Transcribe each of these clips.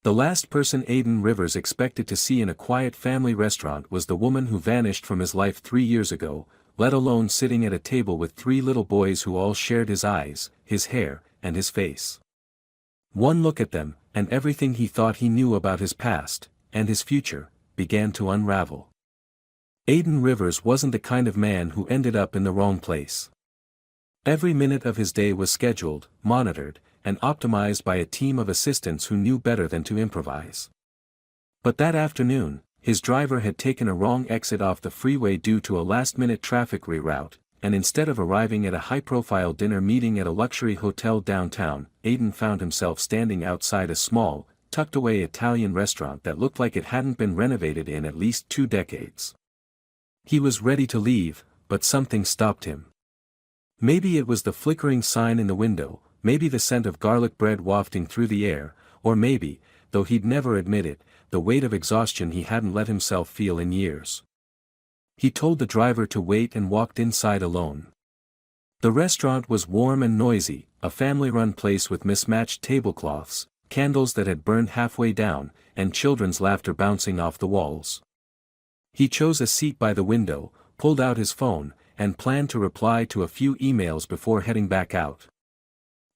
The last person Aiden Rivers expected to see in a quiet family restaurant was the woman who vanished from his life 3 years ago, let alone sitting at a table with 3 little boys who all shared his eyes, his hair, and his face. One look at them, and everything he thought he knew about his past, and his future, began to unravel. Aiden Rivers wasn't the kind of man who ended up in the wrong place. Every minute of his day was scheduled, monitored, and optimized by a team of assistants who knew better than to improvise. But that afternoon, his driver had taken a wrong exit off the freeway due to a last-minute traffic reroute, and instead of arriving at a high-profile dinner meeting at a luxury hotel downtown, Aiden found himself standing outside a small, tucked-away Italian restaurant that looked like it hadn't been renovated in at least 2 decades. He was ready to leave, but something stopped him. Maybe it was the flickering sign in the window, maybe the scent of garlic bread wafting through the air, or maybe, though he'd never admit it, the weight of exhaustion he hadn't let himself feel in years. He told the driver to wait and walked inside alone. The restaurant was warm and noisy, a family-run place with mismatched tablecloths, candles that had burned halfway down, and children's laughter bouncing off the walls. He chose a seat by the window, pulled out his phone, and planned to reply to a few emails before heading back out.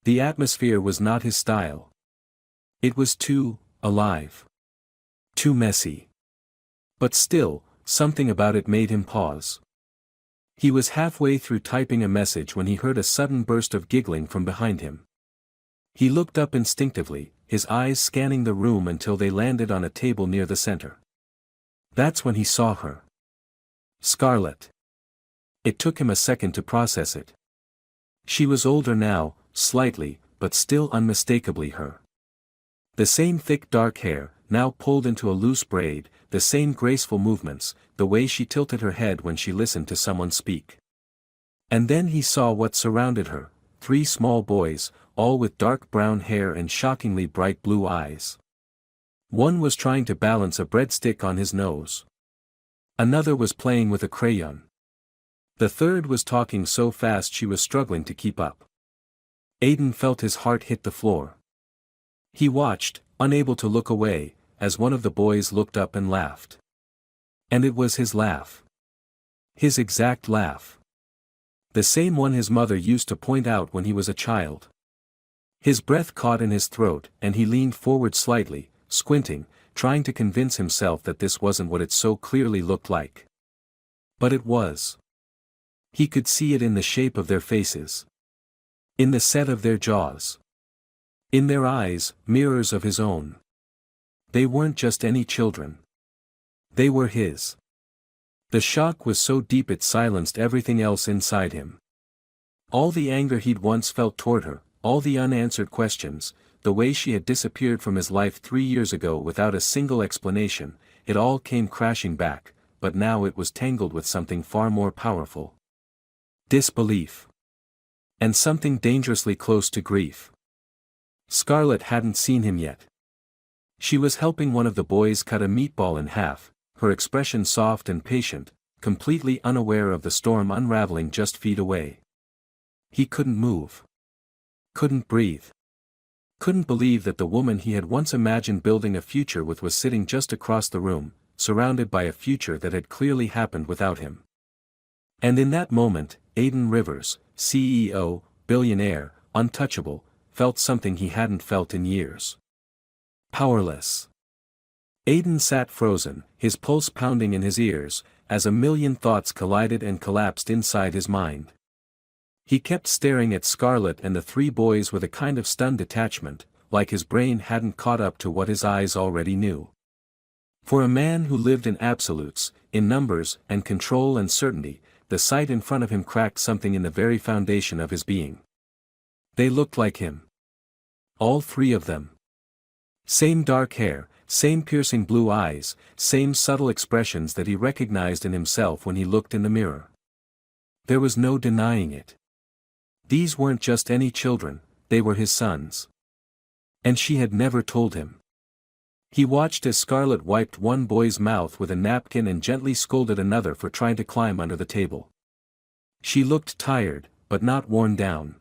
The atmosphere was not his style. It was too alive. Too messy. But still, something about it made him pause. He was halfway through typing a message when he heard a sudden burst of giggling from behind him. He looked up instinctively, his eyes scanning the room until they landed on a table near the center. That's when he saw her. Scarlett. It took him a second to process it. She was older now, slightly, but still unmistakably her. The same thick dark hair, now pulled into a loose braid, the same graceful movements, the way she tilted her head when she listened to someone speak. And then he saw what surrounded her, 3 small boys, all with dark brown hair and shockingly bright blue eyes. One was trying to balance a breadstick on his nose. Another was playing with a crayon. The third was talking so fast she was struggling to keep up. Aiden felt his heart hit the floor. He watched, unable to look away, as one of the boys looked up and laughed. And it was his laugh. His exact laugh. The same one his mother used to point out when he was a child. His breath caught in his throat, and he leaned forward slightly, squinting, trying to convince himself that this wasn't what it so clearly looked like. But it was. He could see it in the shape of their faces. In the set of their jaws. In their eyes, mirrors of his own. They weren't just any children. They were his. The shock was so deep it silenced everything else inside him. All the anger he'd once felt toward her, all the unanswered questions, the way she had disappeared from his life 3 years ago without a single explanation, it all came crashing back, but now it was tangled with something far more powerful. Disbelief. And something dangerously close to grief. Scarlett hadn't seen him yet. She was helping one of the boys cut a meatball in half, her expression soft and patient, completely unaware of the storm unraveling just feet away. He couldn't move. Couldn't breathe. Couldn't believe that the woman he had once imagined building a future with was sitting just across the room, surrounded by a future that had clearly happened without him. And in that moment, Aiden Rivers, CEO, billionaire, untouchable, felt something he hadn't felt in years. Powerless. Aiden sat frozen, his pulse pounding in his ears, as a million thoughts collided and collapsed inside his mind. He kept staring at Scarlett and the 3 boys with a kind of stunned detachment, like his brain hadn't caught up to what his eyes already knew. For a man who lived in absolutes, in numbers and control and certainty, the sight in front of him cracked something in the very foundation of his being. They looked like him. All 3 of them. Same dark hair, same piercing blue eyes, same subtle expressions that he recognized in himself when he looked in the mirror. There was no denying it. These weren't just any children, they were his sons. And she had never told him. He watched as Scarlett wiped one boy's mouth with a napkin and gently scolded another for trying to climb under the table. She looked tired, but not worn down.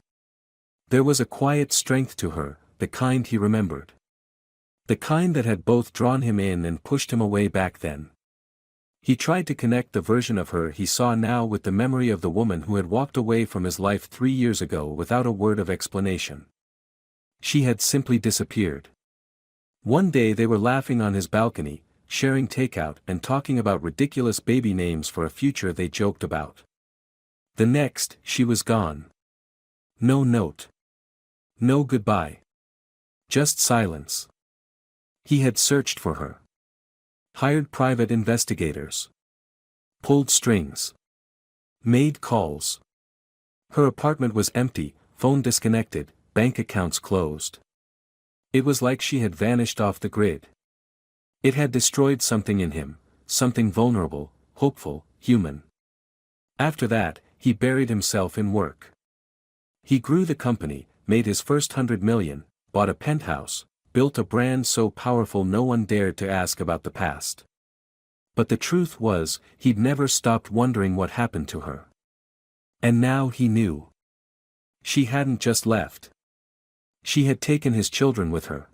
There was a quiet strength to her, the kind he remembered. The kind that had both drawn him in and pushed him away back then. He tried to connect the version of her he saw now with the memory of the woman who had walked away from his life 3 years ago without a word of explanation. She had simply disappeared. One day they were laughing on his balcony, sharing takeout and talking about ridiculous baby names for a future they joked about. The next, she was gone. No note. No goodbye. Just silence. He had searched for her. Hired private investigators. Pulled strings. Made calls. Her apartment was empty, phone disconnected, bank accounts closed. It was like she had vanished off the grid. It had destroyed something in him, something vulnerable, hopeful, human. After that, he buried himself in work. He grew the company, made his first 100 million, bought a penthouse, built a brand so powerful no one dared to ask about the past. But the truth was, he'd never stopped wondering what happened to her. And now he knew. She hadn't just left. She had taken his children with her.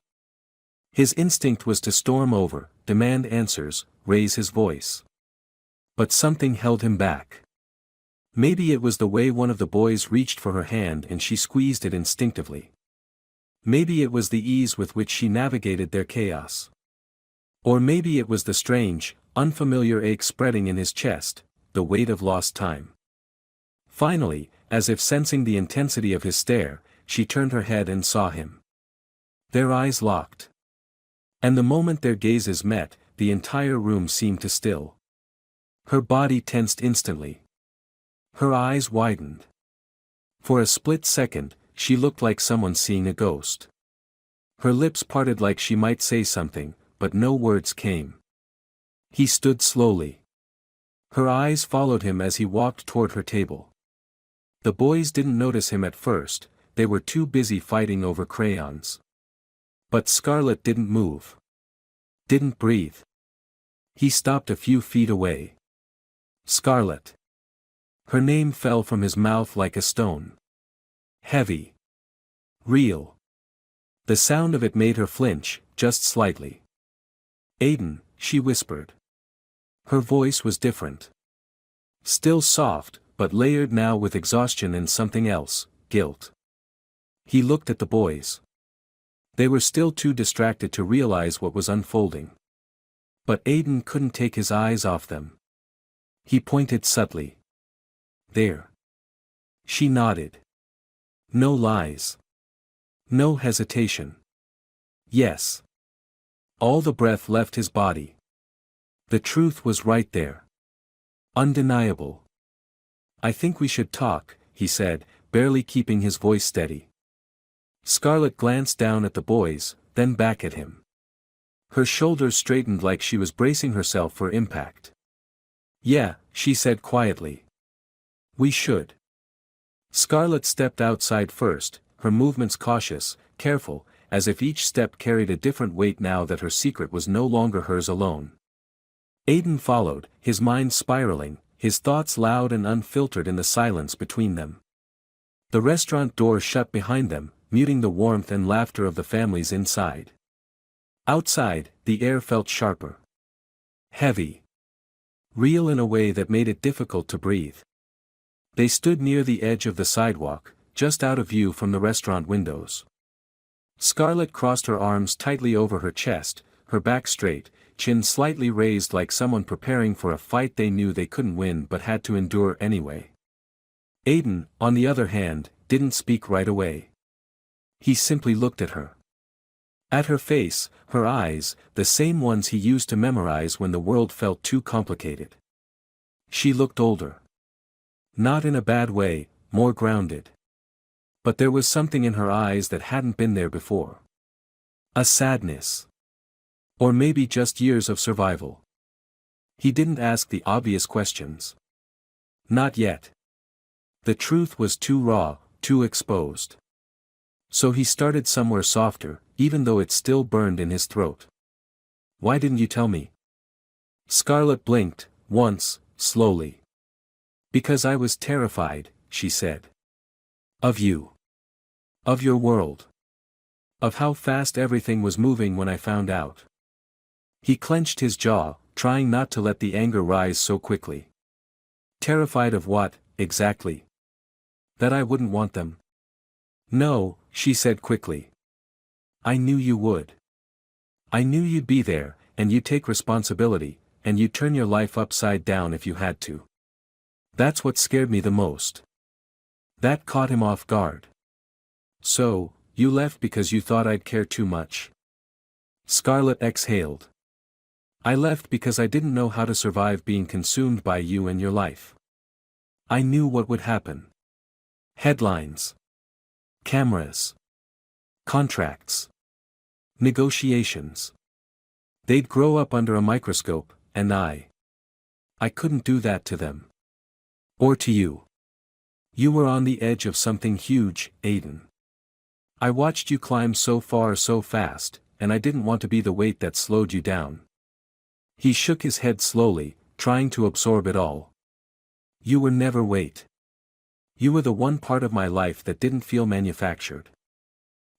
His instinct was to storm over, demand answers, raise his voice. But something held him back. Maybe it was the way one of the boys reached for her hand and she squeezed it instinctively. Maybe it was the ease with which she navigated their chaos. Or maybe it was the strange, unfamiliar ache spreading in his chest, the weight of lost time. Finally, as if sensing the intensity of his stare, she turned her head and saw him. Their eyes locked. And the moment their gazes met, the entire room seemed to still. Her body tensed instantly. Her eyes widened. For a split second, she looked like someone seeing a ghost. Her lips parted like she might say something, but no words came. He stood slowly. Her eyes followed him as he walked toward her table. The boys didn't notice him at first, they were too busy fighting over crayons. But Scarlett didn't move. Didn't breathe. He stopped a few feet away. Scarlett. Her name fell from his mouth like a stone. Heavy. Real. The sound of it made her flinch, just slightly. Aiden, she whispered. Her voice was different. Still soft, but layered now with exhaustion and something else, guilt. He looked at the boys. They were still too distracted to realize what was unfolding. But Aiden couldn't take his eyes off them. He pointed subtly. There. She nodded. No lies. No hesitation. Yes. All the breath left his body. The truth was right there. Undeniable. I think we should talk, he said, barely keeping his voice steady. Scarlett glanced down at the boys, then back at him. Her shoulders straightened like she was bracing herself for impact. Yeah, she said quietly. We should. Scarlett stepped outside first, her movements cautious, careful, as if each step carried a different weight now that her secret was no longer hers alone. Aiden followed, his mind spiraling, his thoughts loud and unfiltered in the silence between them. The restaurant door shut behind them, muting the warmth and laughter of the families inside. Outside, the air felt sharper. Heavy. Real in a way that made it difficult to breathe. They stood near the edge of the sidewalk, just out of view from the restaurant windows. Scarlett crossed her arms tightly over her chest, her back straight, chin slightly raised like someone preparing for a fight they knew they couldn't win but had to endure anyway. Aiden, on the other hand, didn't speak right away. He simply looked at her. At her face, her eyes, the same ones he used to memorize when the world felt too complicated. She looked older. Not in a bad way, more grounded. But there was something in her eyes that hadn't been there before. A sadness. Or maybe just years of survival. He didn't ask the obvious questions. Not yet. The truth was too raw, too exposed. So he started somewhere softer, even though it still burned in his throat. Why didn't you tell me? Scarlett blinked, once, slowly. Because I was terrified, she said. Of you. Of your world. Of how fast everything was moving when I found out. He clenched his jaw, trying not to let the anger rise so quickly. Terrified of what, exactly? That I wouldn't want them. No, she said quickly. I knew you would. I knew you'd be there, and you'd take responsibility, and you'd turn your life upside down if you had to. That's what scared me the most. That caught him off guard. So, you left because you thought I'd care too much? Scarlett exhaled. I left because I didn't know how to survive being consumed by you and your life. I knew what would happen. Headlines. Cameras. Contracts. Negotiations. They'd grow up under a microscope, and I couldn't do that to them. Or to you. You were on the edge of something huge, Aiden. I watched you climb so far so fast, and I didn't want to be the weight that slowed you down. He shook his head slowly, trying to absorb it all. You were never weight. You were the one part of my life that didn't feel manufactured.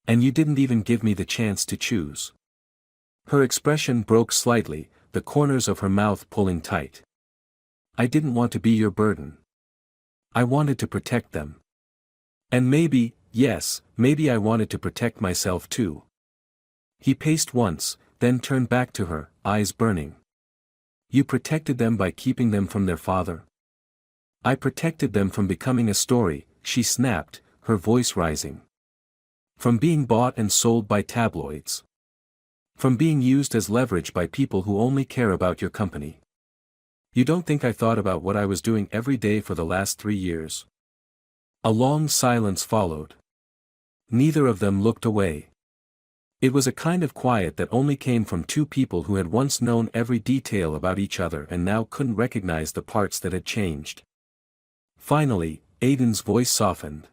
And you didn't even give me the chance to choose. Her expression broke slightly, the corners of her mouth pulling tight. I didn't want to be your burden. I wanted to protect them. And maybe, yes, maybe I wanted to protect myself too. He paced once, then turned back to her, eyes burning. You protected them by keeping them from their father? I protected them from becoming a story, she snapped, her voice rising. From being bought and sold by tabloids. From being used as leverage by people who only care about your company. You don't think I thought about what I was doing every day for the last 3 years? A long silence followed. Neither of them looked away. It was a kind of quiet that only came from two people who had once known every detail about each other and now couldn't recognize the parts that had changed. Finally, Aiden's voice softened.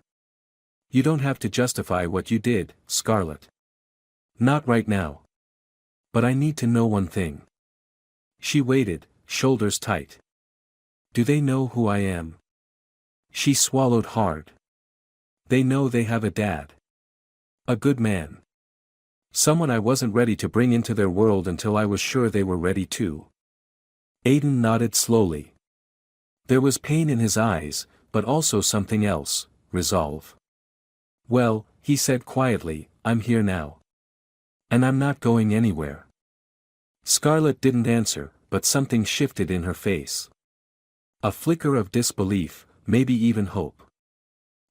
You don't have to justify what you did, Scarlett. Not right now. But I need to know one thing. She waited, shoulders tight. Do they know who I am? She swallowed hard. They know they have a dad. A good man. Someone I wasn't ready to bring into their world until I was sure they were ready too. Aiden nodded slowly. There was pain in his eyes, but also something else, resolve. Well, he said quietly, I'm here now. And I'm not going anywhere. Scarlett didn't answer, but something shifted in her face. A flicker of disbelief, maybe even hope.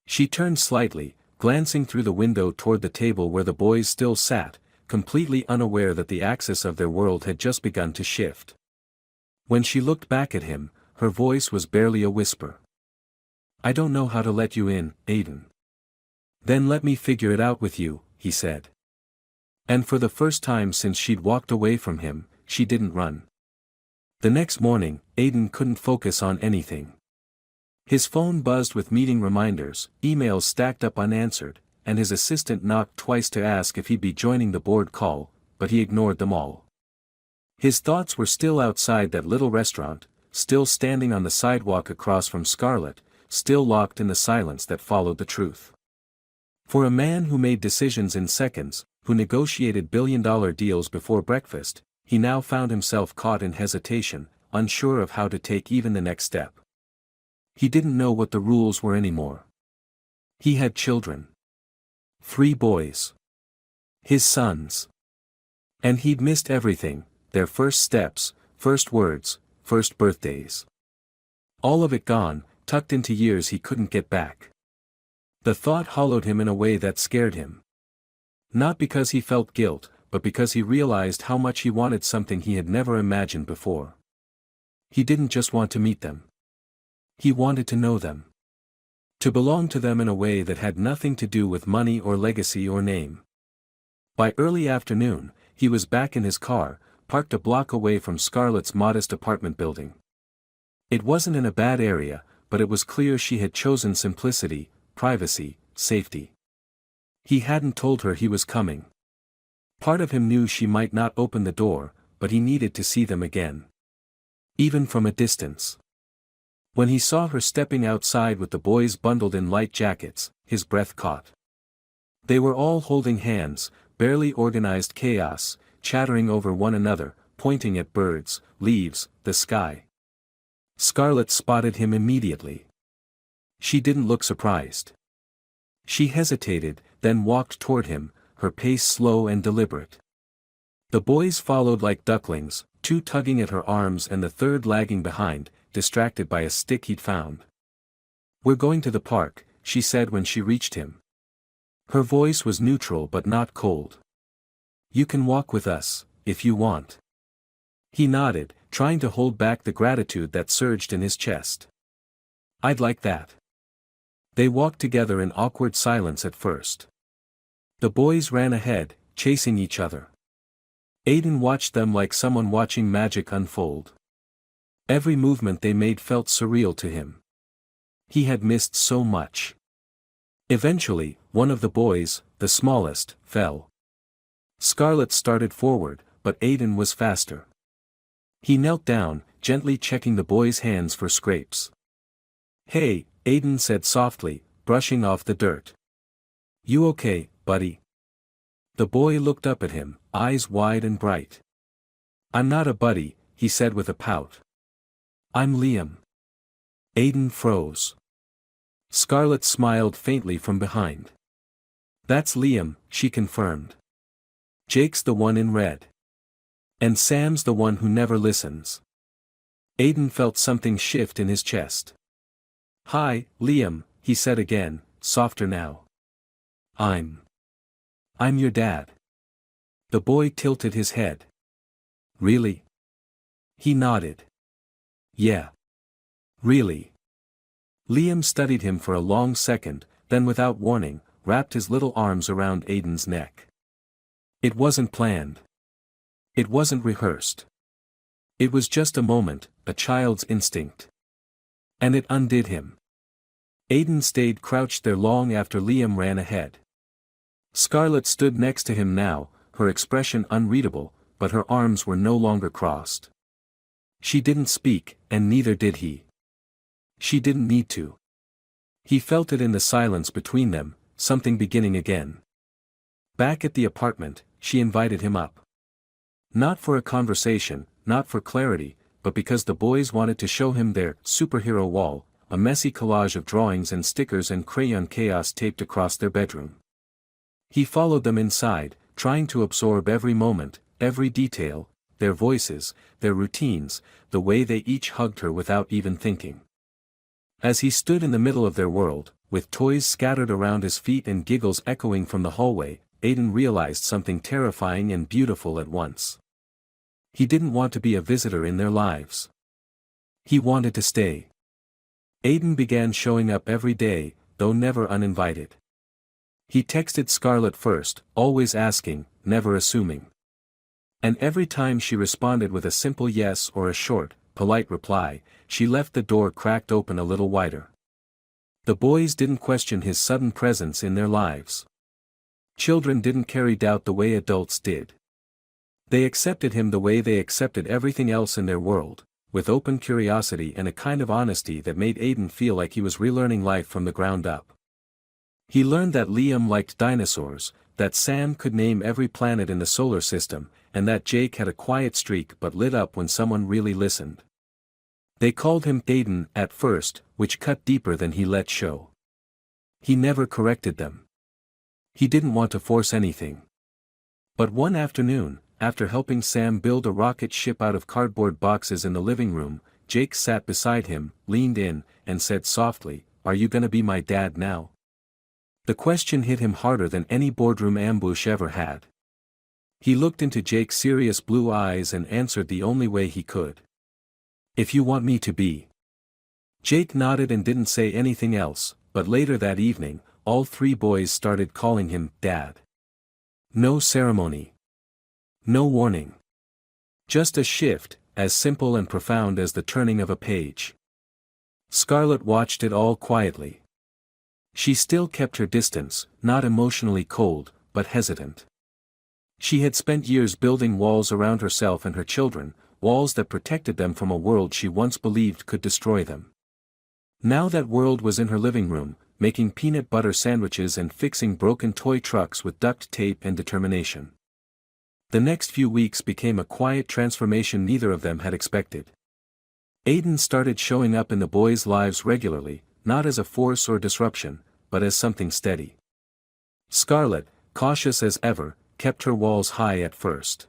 She turned slightly, glancing through the window toward the table where the boys still sat, completely unaware that the axis of their world had just begun to shift. When she looked back at him, her voice was barely a whisper. I don't know how to let you in, Aiden. Then let me figure it out with you, he said. And for the first time since she'd walked away from him, she didn't run. The next morning, Aiden couldn't focus on anything. His phone buzzed with meeting reminders, emails stacked up unanswered, and his assistant knocked twice to ask if he'd be joining the board call, but he ignored them all. His thoughts were still outside that little restaurant, still standing on the sidewalk across from Scarlett, still locked in the silence that followed the truth. For a man who made decisions in seconds, who negotiated billion-dollar deals before breakfast, he now found himself caught in hesitation, unsure of how to take even the next step. He didn't know what the rules were anymore. He had children. 3 boys. His sons. And he'd missed everything, their first steps, first words, first birthdays. All of it gone, tucked into years he couldn't get back. The thought hollowed him in a way that scared him. Not because he felt guilt, but because he realized how much he wanted something he had never imagined before. He didn't just want to meet them. He wanted to know them. To belong to them in a way that had nothing to do with money or legacy or name. By early afternoon, he was back in his car, parked a block away from Scarlett's modest apartment building. It wasn't in a bad area, but it was clear she had chosen simplicity, privacy, safety. He hadn't told her he was coming. Part of him knew she might not open the door, but he needed to see them again. Even from a distance. When he saw her stepping outside with the boys bundled in light jackets, his breath caught. They were all holding hands, barely organized chaos, chattering over one another, pointing at birds, leaves, the sky. Scarlet spotted him immediately. She didn't look surprised. She hesitated, then walked toward him, her pace slow and deliberate. The boys followed like ducklings, two tugging at her arms and the third lagging behind, distracted by a stick he'd found. "We're going to the park," she said when she reached him. Her voice was neutral but not cold. "You can walk with us, if you want." He nodded, trying to hold back the gratitude that surged in his chest. "I'd like that." They walked together in awkward silence at first. The boys ran ahead, chasing each other. Aiden watched them like someone watching magic unfold. Every movement they made felt surreal to him. He had missed so much. Eventually, one of the boys, the smallest, fell. Scarlet started forward, but Aiden was faster. He knelt down, gently checking the boy's hands for scrapes. "Hey," Aiden said softly, brushing off the dirt. "You okay, buddy?" The boy looked up at him, eyes wide and bright. "I'm not a buddy," he said with a pout. "I'm Liam." Aiden froze. Scarlet smiled faintly from behind. "That's Liam," she confirmed. "Jake's the one in red. And Sam's the one who never listens." Aiden felt something shift in his chest. "Hi, Liam," he said again, softer now. I'm your dad." The boy tilted his head. "Really?" He nodded. "Yeah. Really." Liam studied him for a long second, then without warning, wrapped his little arms around Aiden's neck. It wasn't planned. It wasn't rehearsed. It was just a moment, a child's instinct. And it undid him. Aiden stayed crouched there long after Liam ran ahead. Scarlet stood next to him now, her expression unreadable, but her arms were no longer crossed. She didn't speak, and neither did he. She didn't need to. He felt it in the silence between them, something beginning again. Back at the apartment, she invited him up. Not for a conversation, not for clarity, but because the boys wanted to show him their superhero wall, a messy collage of drawings and stickers and crayon chaos taped across their bedroom. He followed them inside, trying to absorb every moment, every detail, their voices, their routines, the way they each hugged her without even thinking. As he stood in the middle of their world, with toys scattered around his feet and giggles echoing from the hallway, Aiden realized something terrifying and beautiful at once. He didn't want to be a visitor in their lives. He wanted to stay. Aiden began showing up every day, though never uninvited. He texted Scarlet first, always asking, never assuming. And every time she responded with a simple yes or a short, polite reply, she left the door cracked open a little wider. The boys didn't question his sudden presence in their lives. Children didn't carry doubt the way adults did. They accepted him the way they accepted everything else in their world, with open curiosity and a kind of honesty that made Aiden feel like he was relearning life from the ground up. He learned that Liam liked dinosaurs, that Sam could name every planet in the solar system, and that Jake had a quiet streak but lit up when someone really listened. They called him Aiden at first, which cut deeper than he let show. He never corrected them. He didn't want to force anything. But one afternoon, after helping Sam build a rocket ship out of cardboard boxes in the living room, Jake sat beside him, leaned in, and said softly, "Are you gonna be my dad now?" The question hit him harder than any boardroom ambush ever had. He looked into Jake's serious blue eyes and answered the only way he could. "If you want me to be." Jake nodded and didn't say anything else, but later that evening, all three boys started calling him Dad. No ceremony. No warning. Just a shift, as simple and profound as the turning of a page. Scarlet watched it all quietly. She still kept her distance, not emotionally cold, but hesitant. She had spent years building walls around herself and her children, walls that protected them from a world she once believed could destroy them. Now that world was in her living room, making peanut butter sandwiches and fixing broken toy trucks with duct tape and determination. The next few weeks became a quiet transformation neither of them had expected. Aiden started showing up in the boys' lives regularly, not as a force or disruption, but as something steady. Scarlett, cautious as ever, kept her walls high at first.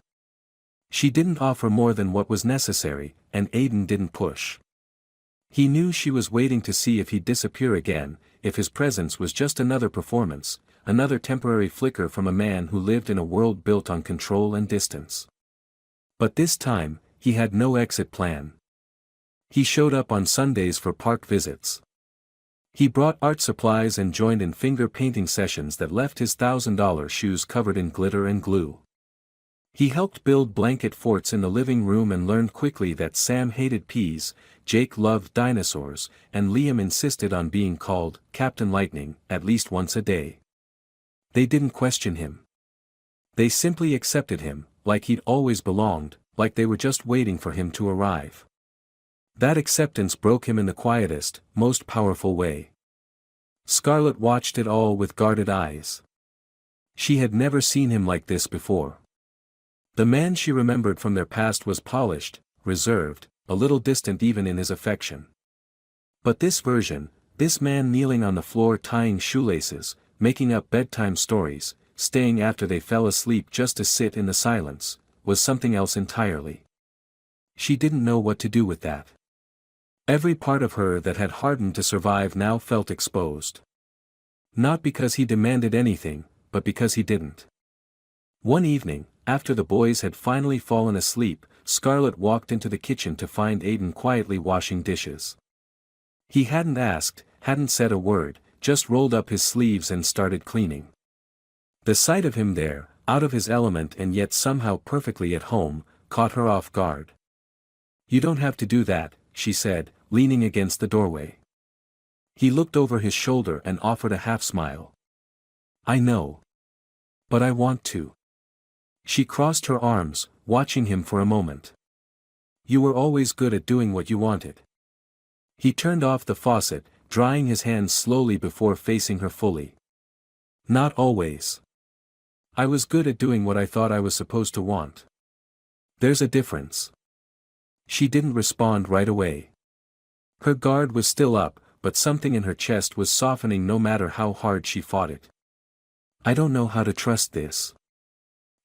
She didn't offer more than what was necessary, and Aiden didn't push. He knew she was waiting to see if he'd disappear again, if his presence was just another performance, another temporary flicker from a man who lived in a world built on control and distance. But this time, he had no exit plan. He showed up on Sundays for park visits. He brought art supplies and joined in finger painting sessions that left his $1,000 shoes covered in glitter and glue. He helped build blanket forts in the living room and learned quickly that Sam hated peas, Jake loved dinosaurs, and Liam insisted on being called Captain Lightning at least once a day. They didn't question him. They simply accepted him, like he'd always belonged, like they were just waiting for him to arrive. That acceptance broke him in the quietest, most powerful way. Scarlett watched it all with guarded eyes. She had never seen him like this before. The man she remembered from their past was polished, reserved, a little distant even in his affection. But this version, this man kneeling on the floor tying shoelaces, making up bedtime stories, staying after they fell asleep just to sit in the silence, was something else entirely. She didn't know what to do with that. Every part of her that had hardened to survive now felt exposed. Not because he demanded anything, but because he didn't. One evening, after the boys had finally fallen asleep, Scarlett walked into the kitchen to find Aiden quietly washing dishes. He hadn't asked, hadn't said a word, just rolled up his sleeves and started cleaning. The sight of him there, out of his element and yet somehow perfectly at home, caught her off guard. "You don't have to do that," she said, leaning against the doorway. He looked over his shoulder and offered a half-smile. "I know. But I want to." She crossed her arms, watching him for a moment. "You were always good at doing what you wanted." He turned off the faucet, drying his hands slowly before facing her fully. "Not always. I was good at doing what I thought I was supposed to want. There's a difference." She didn't respond right away. Her guard was still up, but something in her chest was softening no matter how hard she fought it. "I don't know how to trust this.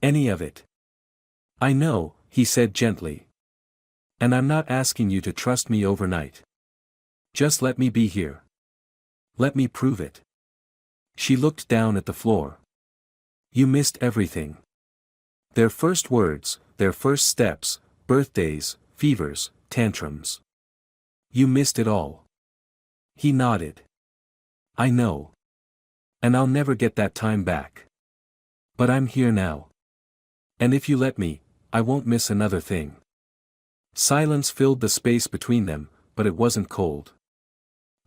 Any of it." "I know," he said gently. "And I'm not asking you to trust me overnight. Just let me be here. Let me prove it." She looked down at the floor. "You missed everything. Their first words, their first steps, birthdays, fevers, tantrums. You missed it all." He nodded. "I know. And I'll never get that time back. But I'm here now. And if you let me, I won't miss another thing." Silence filled the space between them, but it wasn't cold.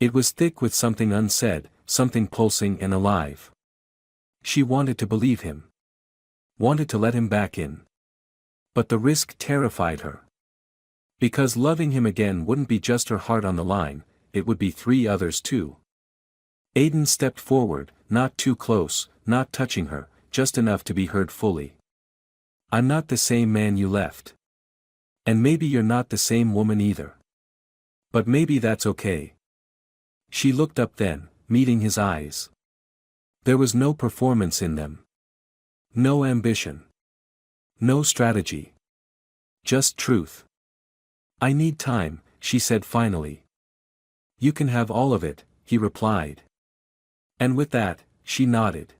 It was thick with something unsaid, something pulsing and alive. She wanted to believe him. Wanted to let him back in. But the risk terrified her. Because loving him again wouldn't be just her heart on the line, it would be 3 others too. Aiden stepped forward, not too close, not touching her, just enough to be heard fully. "I'm not the same man you left. And maybe you're not the same woman either. But maybe that's okay." She looked up then, meeting his eyes. There was no performance in them. No ambition. No strategy. Just truth. "I need time," she said finally. "You can have all of it," he replied. And with that, she nodded.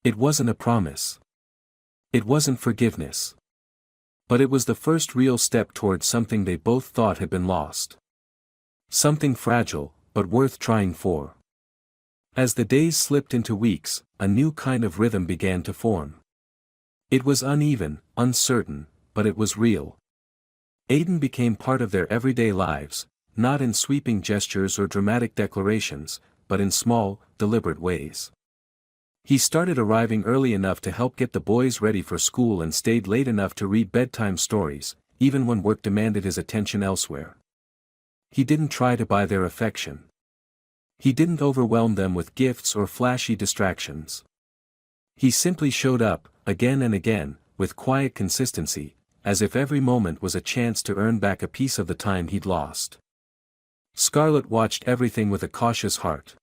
It wasn't a promise. It wasn't forgiveness. But it was the first real step towards something they both thought had been lost. Something fragile, but worth trying for. As the days slipped into weeks, a new kind of rhythm began to form. It was uneven, uncertain, but it was real. Aiden became part of their everyday lives, not in sweeping gestures or dramatic declarations, but in small, deliberate ways. He started arriving early enough to help get the boys ready for school and stayed late enough to read bedtime stories, even when work demanded his attention elsewhere. He didn't try to buy their affection. He didn't overwhelm them with gifts or flashy distractions. He simply showed up, again and again, with quiet consistency, as if every moment was a chance to earn back a piece of the time he'd lost. Scarlett watched everything with a cautious heart.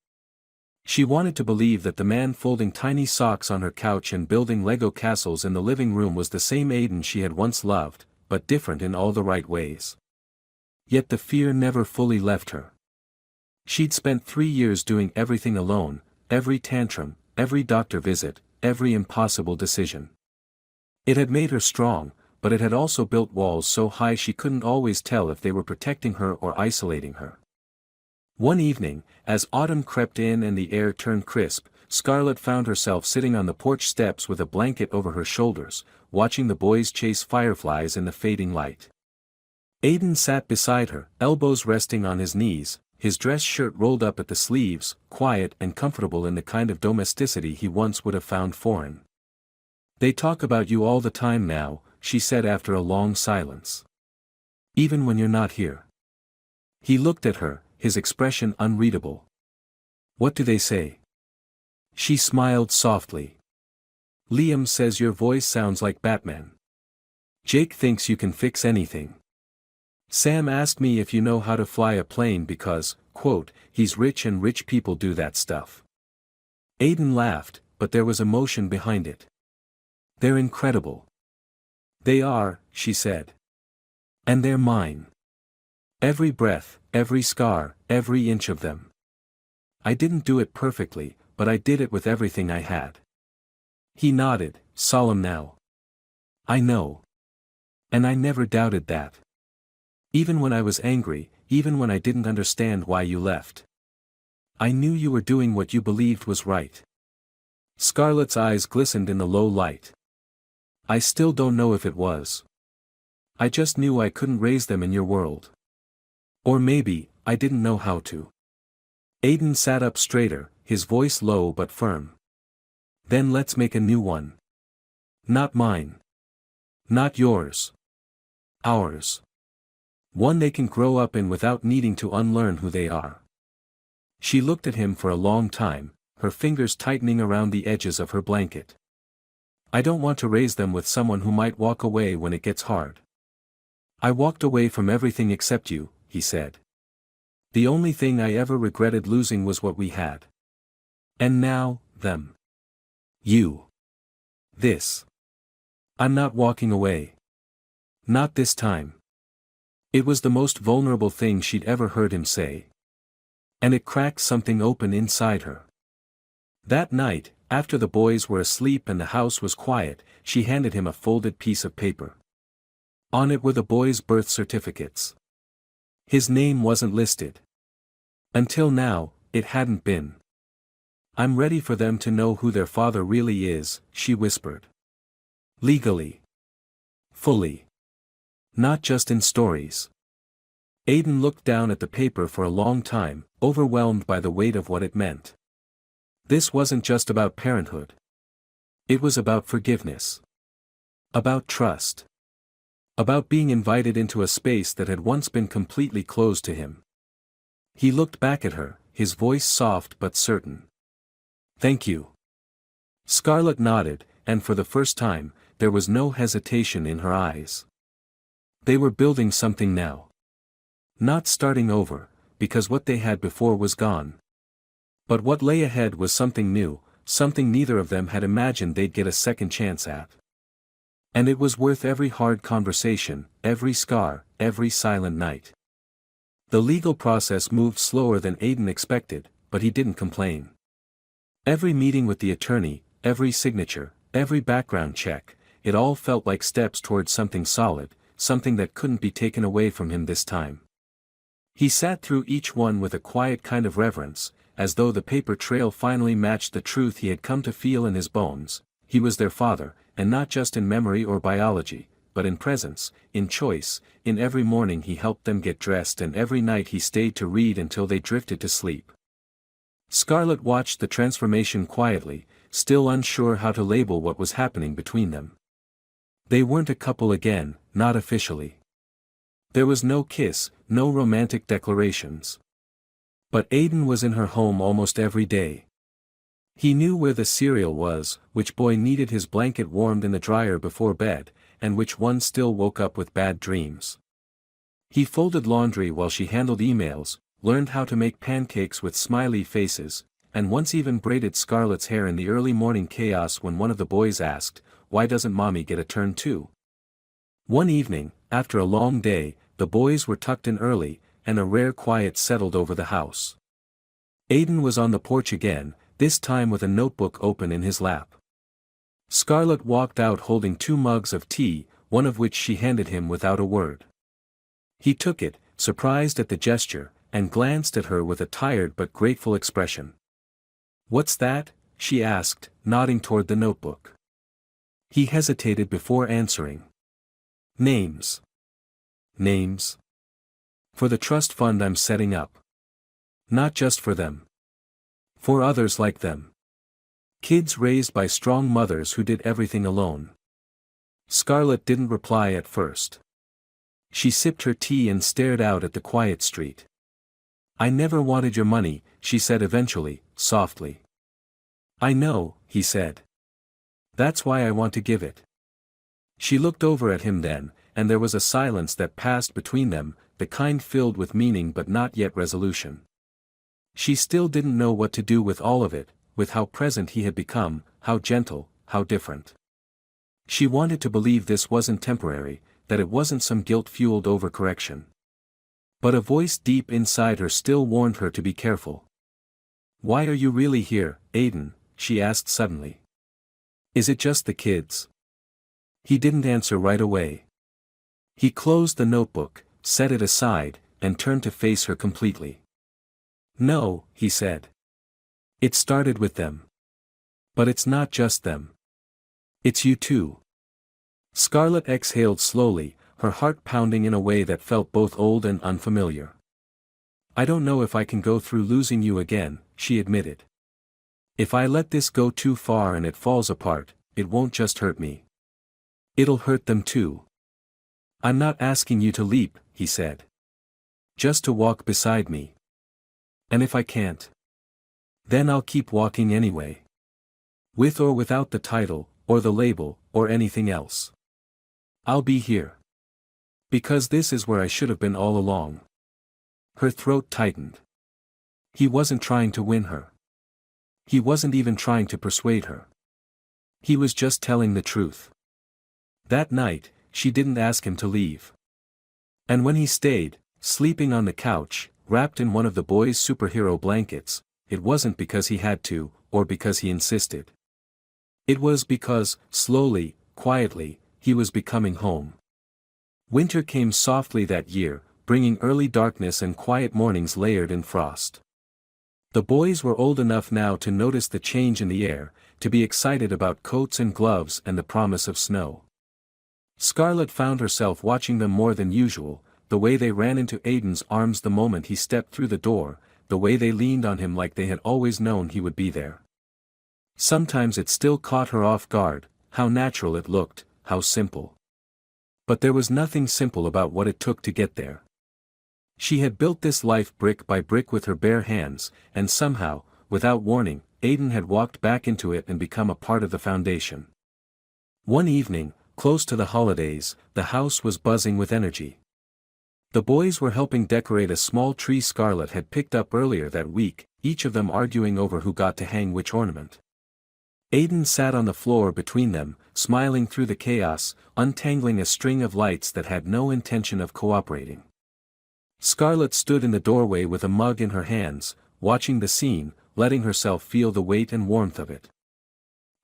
She wanted to believe that the man folding tiny socks on her couch and building Lego castles in the living room was the same Aiden she had once loved, but different in all the right ways. Yet the fear never fully left her. She'd spent 3 years doing everything alone, every tantrum, every doctor visit, every impossible decision. It had made her strong, but it had also built walls so high she couldn't always tell if they were protecting her or isolating her. One evening, as autumn crept in and the air turned crisp, Scarlett found herself sitting on the porch steps with a blanket over her shoulders, watching the boys chase fireflies in the fading light. Aiden sat beside her, elbows resting on his knees, his dress shirt rolled up at the sleeves, quiet and comfortable in the kind of domesticity he once would have found foreign. "They talk about you all the time now," she said after a long silence. "Even when you're not here." He looked at her, his expression unreadable. "What do they say?" She smiled softly. "Liam says your voice sounds like Batman. Jake thinks you can fix anything. Sam asked me if you know how to fly a plane because, quote, he's rich and rich people do that stuff." Aiden laughed, but there was emotion behind it. "They're incredible." "They are," she said. "And they're mine. Every breath, every scar, every inch of them. I didn't do it perfectly, but I did it with everything I had." He nodded, solemn now. "I know. And I never doubted that. Even when I was angry, even when I didn't understand why you left. I knew you were doing what you believed was right." Scarlett's eyes glistened in the low light. "I still don't know if it was. I just knew I couldn't raise them in your world. Or maybe, I didn't know how to." Aiden sat up straighter, his voice low but firm. "Then let's make a new one. Not mine. Not yours. Ours. One they can grow up in without needing to unlearn who they are." She looked at him for a long time, her fingers tightening around the edges of her blanket. "I don't want to raise them with someone who might walk away when it gets hard." "I walked away from everything except you," he said. "The only thing I ever regretted losing was what we had. And now, them. You. This. I'm not walking away. Not this time." It was the most vulnerable thing she'd ever heard him say. And it cracked something open inside her. That night, after the boys were asleep and the house was quiet, she handed him a folded piece of paper. On it were the boys' birth certificates. His name wasn't listed. Until now, it hadn't been. "I'm ready for them to know who their father really is," she whispered. "Legally. Fully. Not just in stories." Aiden looked down at the paper for a long time, overwhelmed by the weight of what it meant. This wasn't just about parenthood. It was about forgiveness. About trust. About being invited into a space that had once been completely closed to him. He looked back at her, his voice soft but certain. "Thank you." Scarlett nodded, and for the first time, there was no hesitation in her eyes. They were building something now. Not starting over, because what they had before was gone. But what lay ahead was something new, something neither of them had imagined they'd get a second chance at. And it was worth every hard conversation, every scar, every silent night. The legal process moved slower than Aiden expected, but he didn't complain. Every meeting with the attorney, every signature, every background check, it all felt like steps towards something solid, something that couldn't be taken away from him this time. He sat through each one with a quiet kind of reverence, as though the paper trail finally matched the truth he had come to feel in his bones. He was their father, and not just in memory or biology, but in presence, in choice. In every morning he helped them get dressed and every night he stayed to read until they drifted to sleep. Scarlett watched the transformation quietly, still unsure how to label what was happening between them. They weren't a couple again, not officially. There was no kiss, no romantic declarations. But Aiden was in her home almost every day. He knew where the cereal was, which boy needed his blanket warmed in the dryer before bed, and which one still woke up with bad dreams. He folded laundry while she handled emails, learned how to make pancakes with smiley faces, and once even braided Scarlett's hair in the early morning chaos when one of the boys asked, "Why doesn't mommy get a turn too?" One evening, after a long day, the boys were tucked in early, and a rare quiet settled over the house. Aiden was on the porch again, this time with a notebook open in his lap. Scarlett walked out holding 2 mugs of tea, one of which she handed him without a word. He took it, surprised at the gesture, and glanced at her with a tired but grateful expression. "What's that?" she asked, nodding toward the notebook. He hesitated before answering. "Names. Names. For the trust fund I'm setting up. Not just for them. For others like them. Kids raised by strong mothers who did everything alone." Scarlett didn't reply at first. She sipped her tea and stared out at the quiet street. "I never wanted your money," she said eventually, softly. "I know," he said. "That's why I want to give it." She looked over at him then, and there was a silence that passed between them, the kind filled with meaning but not yet resolution. She still didn't know what to do with all of it, with how present he had become, how gentle, how different. She wanted to believe this wasn't temporary, that it wasn't some guilt-fueled overcorrection. But a voice deep inside her still warned her to be careful. "Why are you really here, Aiden?" she asked suddenly. "Is it just the kids?" He didn't answer right away. He closed the notebook, set it aside, and turned to face her completely. "No," he said. "It started with them. But it's not just them. It's you too." Scarlett exhaled slowly, her heart pounding in a way that felt both old and unfamiliar. "I don't know if I can go through losing you again," she admitted. "If I let this go too far and it falls apart, it won't just hurt me. It'll hurt them too." "I'm not asking you to leap," he said. "Just to walk beside me. And if I can't, then I'll keep walking anyway. With or without the title, or the label, or anything else. I'll be here. Because this is where I should have been all along." Her throat tightened. He wasn't trying to win her. He wasn't even trying to persuade her. He was just telling the truth. That night, she didn't ask him to leave. And when he stayed, sleeping on the couch, wrapped in one of the boys' superhero blankets, it wasn't because he had to, or because he insisted. It was because, slowly, quietly, he was becoming home. Winter came softly that year, bringing early darkness and quiet mornings layered in frost. The boys were old enough now to notice the change in the air, to be excited about coats and gloves and the promise of snow. Scarlett found herself watching them more than usual, the way they ran into Aiden's arms the moment he stepped through the door, the way they leaned on him like they had always known he would be there. Sometimes it still caught her off guard, how natural it looked, how simple. But there was nothing simple about what it took to get there. She had built this life brick by brick with her bare hands, and somehow, without warning, Aiden had walked back into it and become a part of the foundation. One evening, close to the holidays, the house was buzzing with energy. The boys were helping decorate a small tree Scarlett had picked up earlier that week, each of them arguing over who got to hang which ornament. Aiden sat on the floor between them, smiling through the chaos, untangling a string of lights that had no intention of cooperating. Scarlett stood in the doorway with a mug in her hands, watching the scene, letting herself feel the weight and warmth of it.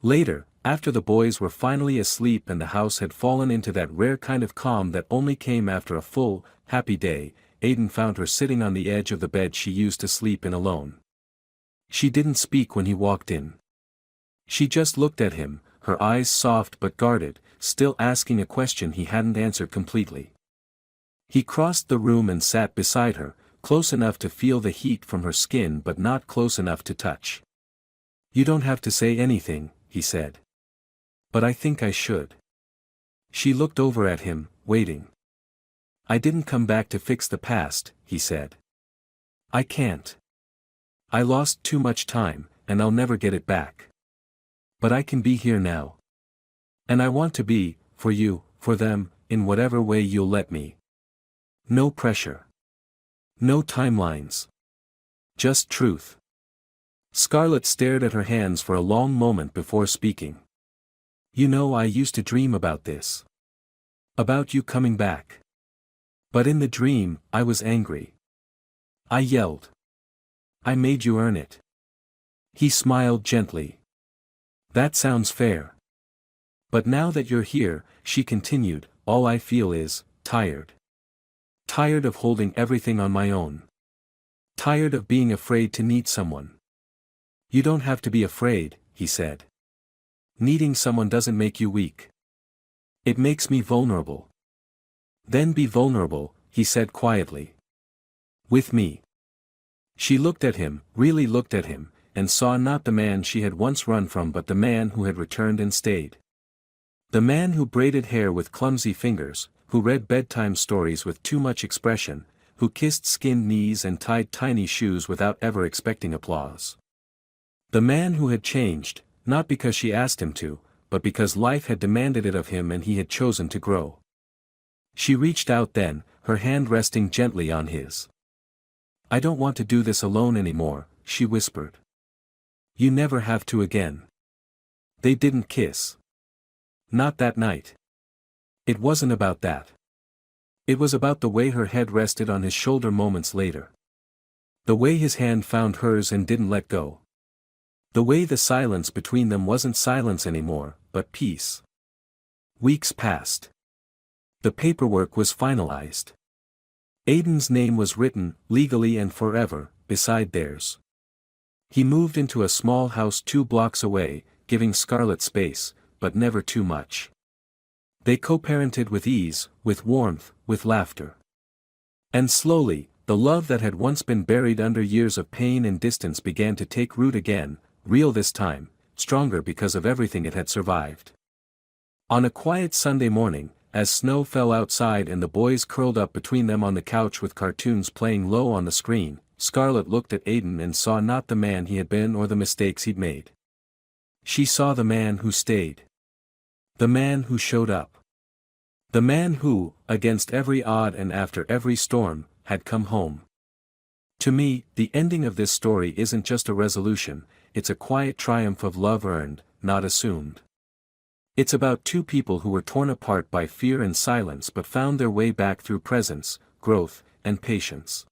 Later, after the boys were finally asleep and the house had fallen into that rare kind of calm that only came after a full, happy day, Aiden found her sitting on the edge of the bed she used to sleep in alone. She didn't speak when he walked in. She just looked at him, her eyes soft but guarded, still asking a question he hadn't answered completely. He crossed the room and sat beside her, close enough to feel the heat from her skin but not close enough to touch. "You don't have to say anything," he said. "But I think I should." She looked over at him, waiting. "I didn't come back to fix the past," he said. "I can't. I lost too much time, and I'll never get it back. But I can be here now. And I want to be, for you, for them, in whatever way you'll let me. No pressure. No timelines. Just truth. Scarlett stared at her hands for a long moment before speaking. You know, I used to dream about this. About you coming back. But in the dream, I was angry. I yelled. I made you earn it. He smiled gently. That sounds fair. But now that you're here, she continued, all I feel is, tired. Tired of holding everything on my own. Tired of being afraid to need someone. You don't have to be afraid, he said. Needing someone doesn't make you weak. It makes me vulnerable. Then be vulnerable, he said quietly. With me. She looked at him, really looked at him, and saw not the man she had once run from but the man who had returned and stayed. The man who braided hair with clumsy fingers, who read bedtime stories with too much expression, who kissed skinned knees and tied tiny shoes without ever expecting applause. The man who had changed, not because she asked him to, but because life had demanded it of him and he had chosen to grow. She reached out then, her hand resting gently on his. I don't want to do this alone anymore, she whispered. You never have to again. They didn't kiss. Not that night. It wasn't about that. It was about the way her head rested on his shoulder moments later. The way his hand found hers and didn't let go. The way the silence between them wasn't silence anymore, but peace. Weeks passed. The paperwork was finalized. Aiden's name was written, legally and forever, beside theirs. He moved into a small house 2 blocks away, giving Scarlett space, but never too much. They co-parented with ease, with warmth, with laughter. And slowly, the love that had once been buried under years of pain and distance began to take root again, real this time, stronger because of everything it had survived. On a quiet Sunday morning, as snow fell outside and the boys curled up between them on the couch with cartoons playing low on the screen, Scarlett looked at Aiden and saw not the man he had been or the mistakes he'd made. She saw the man who stayed. The man who showed up. The man who, against every odd and after every storm, had come home. To me, the ending of this story isn't just a resolution, it's a quiet triumph of love earned, not assumed. It's about 2 people who were torn apart by fear and silence but found their way back through presence, growth, and patience.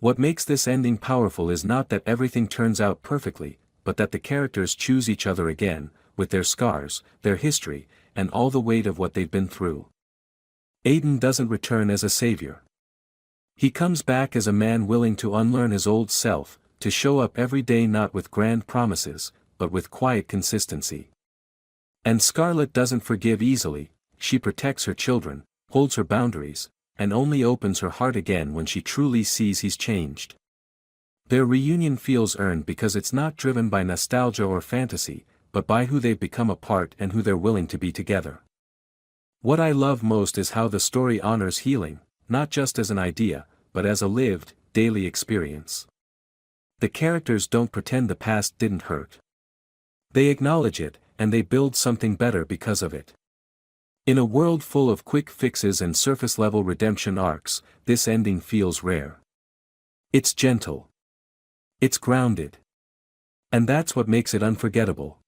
What makes this ending powerful is not that everything turns out perfectly, but that the characters choose each other again, with their scars, their history, and all the weight of what they've been through. Aiden doesn't return as a savior. He comes back as a man willing to unlearn his old self, to show up every day not with grand promises, but with quiet consistency. And Scarlett doesn't forgive easily, she protects her children, holds her boundaries, and only opens her heart again when she truly sees he's changed. Their reunion feels earned because it's not driven by nostalgia or fantasy, but by who they've become apart and who they're willing to be together. What I love most is how the story honors healing, not just as an idea, but as a lived, daily experience. The characters don't pretend the past didn't hurt. They acknowledge it, and they build something better because of it. In a world full of quick fixes and surface-level redemption arcs, this ending feels rare. It's gentle. It's grounded. And that's what makes it unforgettable.